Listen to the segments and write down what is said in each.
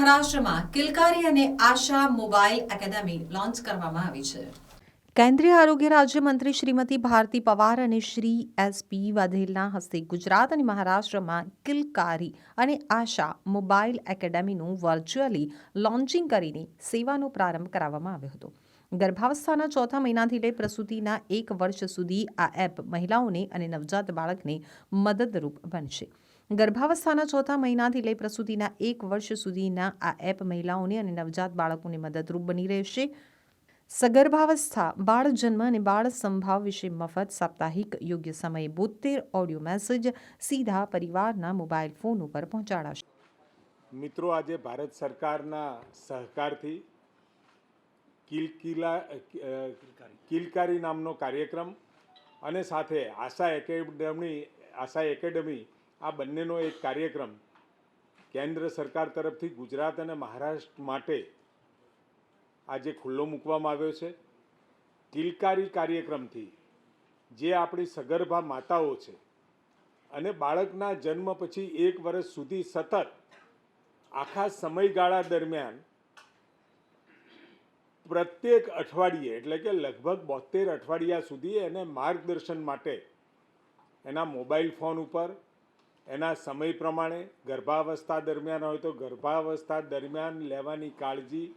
મહારાષ્ટ્રમાં કિલકારી અને આશા mobile academy launch કરવામાં આવી છે। કેન્દ્રીય આરોગ્ય રાજ્યમંત્રી શ્રીમતી ભારતી પવાર અને શ્રી એસપી વાઘેલના હસ્તે ગુજરાત અને મહારાષ્ટ્રમાં કિલકારી અને આશા મોબાઈલ એકેડેમીનું વર્ચ્યુઅલી લોન્ચિંગ કરીને સેવાનો પ્રારંભ કરાવવામાં આવ્યો હતો। ગર્ભાવસ્થાના ચોથા મહિનાથી લઈ પ્રસૂતિના 1 વર્ષ સુધી આ એપ મહિલાઓને અને નવજાત બાળકને મદદરૂપ બનશે। ગર્ભાવસ્થાના ચોથા મહિનાથી લઈ પ્રસૂતિના 1 વર્ષ સુધીના આ એપ મહિલાઓને અને નવજાત બાળકોને મદદરૂપ બની રહેશે। સગર્ભાવસ્થા, બાળ જન્મ અને બાળ સંભાવ વિશે મફત સાપ્તાહિક યોગ્ય સમયે 72 ઓડિયો મેસેજ સીધા પરિવારના મોબાઈલ ફોન ઉપર પહોંચાડાશે। મિત્રો, આજે ભારત સરકારના સહકારથી કિલકારી નામનો કાર્યક્રમ અને સાથે આશા એકેડેમી આ બંનેનો એક કાર્યક્રમ કેન્દ્ર સરકાર તરફથી ગુજરાત અને મહારાષ્ટ્ર માટે આજે ખુલ્લો મૂકવામાં આવ્યો છે। કિલકારી કાર્યક્રમથી જે આપણી સગર્ભા માતાઓ છે અને બાળકના જન્મ પછી 1 વર્ષ સુધી સતત આખા સમયગાળા દરમિયાન પ્રત્યેક અઠવાડિયે એટલે કે લગભગ 72 અઠવાડિયા સુધી એને માર્ગદર્શન માટે એના મોબાઈલ ફોન ઉપર એના સમય પ્રમાણે ગર્ભાવસ્થા દરમિયાન હોય તો ગર્ભાવસ્થા દરમિયાન લેવાની કાળજી,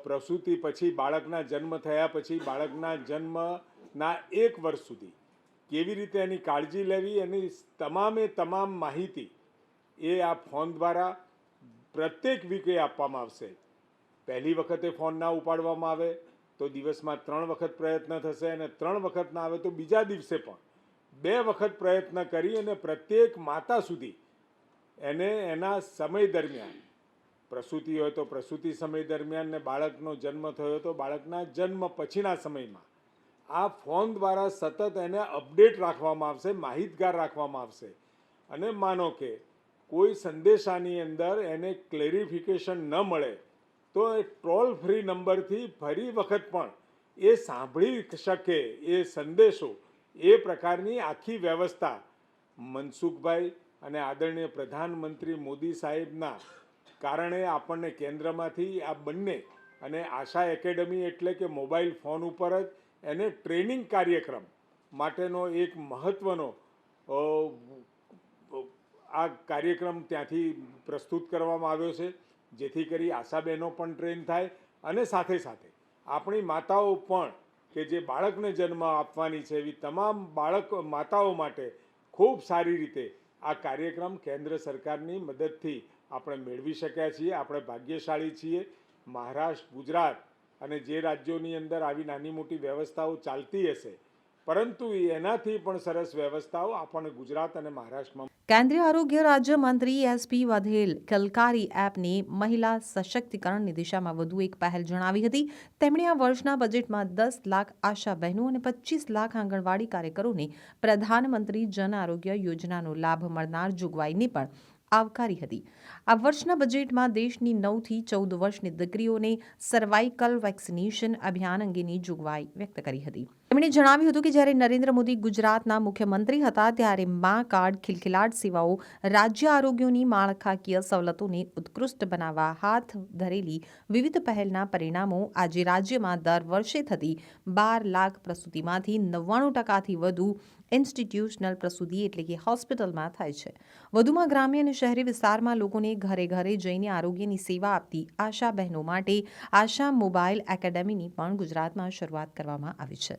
પ્રસૂતિ પછી બાળકના જન્મ થયા પછી બાળકના જન્મના 1 વર્ષ સુધી કેવી રીતે એની કાળજી લેવી એની તમામ માહિતી એ આ ફોન દ્વારા પ્રત્યેક વીકે આપવામાં આવશે। પહેલી વખતે ફોન ના ઉપાડવામાં આવે તો દિવસમાં 3 વખત પ્રયત્ન થશે અને 3 વખત ના આવે તો બીજા દિવસે પણ 2 વખત પ્રયત્ન કરી અને પ્રત્યેક માતા સુધી એને એના સમય દરમિયાન પ્રસૂતિ હોય તો પ્રસૂતિ સમય દરમિયાન ને બાળકનો જન્મ થયો તો બાળકના જન્મ પછીના સમયમાં આ ફોન દ્વારા સતત એને અપડેટ રાખવામાં આવશે, માહિતગાર રાખવામાં આવશે। અને માનો કે કોઈ સંદેશાની અંદર એને ક્લેરિફિકેશન ન મળે તો એ ટોલ ફ્રી નંબરથી ફરી વખત પણ એ સાંભળી શકે એ સંદેશો એ પ્રકારની આખી વ્યવસ્થા મનસુખભાઈ અને આદરણીય પ્રધાનમંત્રી મોદી સાહેબના કારણે આપણને કેન્દ્રમાંથી આ બંને અને આશા એકેડેમી એટલે કે મોબાઈલ ફોન ઉપર જ એને ટ્રેનિંગ કાર્યક્રમ માટેનો એક મહત્ત્વનો આ કાર્યક્રમ ત્યાંથી પ્રસ્તુત કરવામાં આવ્યો છે, જેથી કરી આશાબહેનો પણ ટ્રેન થાય અને સાથે સાથે આપણી માતાઓ પણ કે જે બાળકને જન્મ આપવાની છે એવી તમામ માતાઓ માટે ખૂબ સારી રીતે આ કાર્યક્રમ કેન્દ્ર સરકારની મદદથી આપણે મેળવી શક્યા છીએ। આપણે ભાગ્યશાળી છીએ। મહારાષ્ટ્ર, ગુજરાત અને જે રાજ્યોની અંદર આવી નાની મોટી વ્યવસ્થાઓ ચાલતી હશે પરંતુ એનાથી પણ સરસ વ્યવસ્થાઓ આપણને ગુજરાત અને મહારાષ્ટ્રમાં। કેન્દ્રીય આરોગ્ય રાજ્યમંત્રી એસપી વાઘેલ કિલકારી એપને મહિલા સશક્તિકરણની દિશામાં વધુ એક પહેલ જણાવી હતી। તેમણે આ વર્ષના બજેટમાં 10 લાખ આશા બહેનો અને 25 લાખ આંગણવાડી કાર્યકરોને પ્રધાનમંત્રી જન આરોગ્ય યોજનાનો લાભ મળનાર જોગવાઈને પણ આવકારી હતી। આ વર્ષના બજેટમાં દેશની 9 થી 14 વર્ષની દીકરીઓને સર્વાઇકલ વેક્સિનેશન અભિયાન અંગેની જોગવાઈ વ્યક્ત કરી હતી। તેમણે જણાવ્યું હતું કે જ્યારે નરેન્દ્ર મોદી ગુજરાતના મુખ્યમંત્રી હતા ત્યારે મા કાર્ડ, ખિલખિલાટ સેવાઓ, રાજ્ય આરોગ્યની માળખાકીય સવલતોને ઉત્કૃષ્ટ બનાવવા હાથ ધરેલી વિવિધ પહેલના પરિણામો આજે રાજ્યમાં દર વર્ષે થતી 12 લાખ પ્રસૂતિમાંથી 99%થી વધુ ઇન્સ્ટિટ્યુશનલ પ્રસૂતિ એટલે કે હોસ્પિટલમાં થાય છે। વધુમાં ગ્રામ્ય અને શહેરી વિસ્તારમાં લોકોને ઘરે ઘરે જઈને આરોગ્યની સેવા આપતી આશા બહેનો માટે આશા મોબાઈલ એકેડેમીની પણ ગુજરાતમાં શરૂઆત કરવામાં આવી છે।